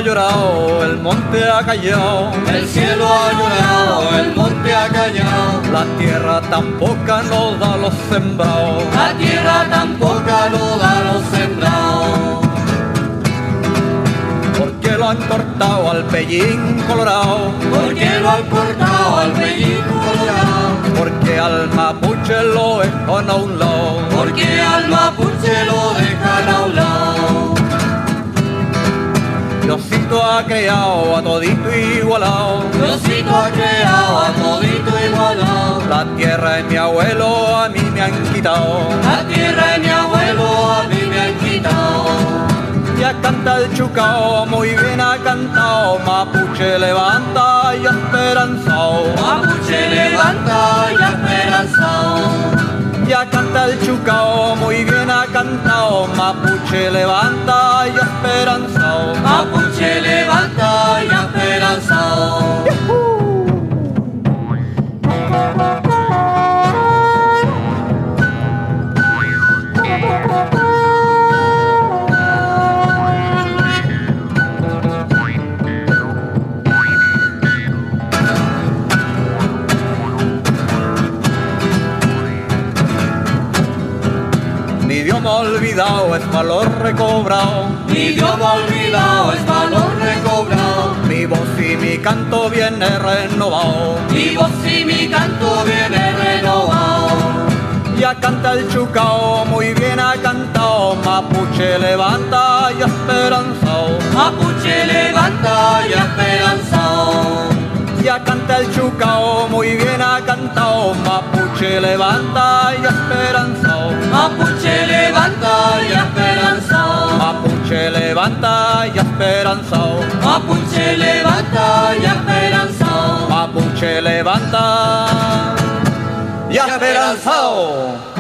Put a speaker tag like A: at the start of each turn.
A: llorado, el monte ha callado.
B: El cielo ha llorado, el monte ha callado.
A: La tierra tan poca nos da los sembrados.
B: La tierra tan poca nos da los sembrados.
A: Porque lo han cortado al pellín colorado.
B: Porque lo han cortado al pellín colorado.
A: Porque al mapuche lo dejan a un lado.
B: Porque al mapuche lo dejan a un lado.
A: Diosito ha creado a todito igualado.
B: Diosito ha creado a todito igualado.
A: La tierra de mi abuelo a mí me han quitado.
B: La tierra de mi abuelo a mí me han quitado.
A: Ya canta el chucao, muy bien ha cantado. Mapuche levanta y esperanzado.
B: Mapuche levanta y esperanzado.
A: Ya canta el chucao, muy bien ha cantado. Mapuche levanta y esperanzado.
B: Mapuche levanta y esperanzado.
A: Mi idioma olvidado es valor recobrado.
B: Mi idioma olvidado es valor recobrado.
A: Mi voz y mi canto viene renovado.
B: Mi voz y mi canto viene renovado.
A: Ya canta el chucao, muy bien ha cantado. Mapuche levanta y esperanzado.
B: Mapuche levanta y esperanzado.
A: Ya canta el chucao, muy bien ha cantado. Mapuche levanta y esperanzado.
B: Mapuche levanta y esperanzado.
A: Mapuche levanta y esperanzado.
B: Mapuche levanta y esperanzado.
A: Mapuche levanta y esperanzado.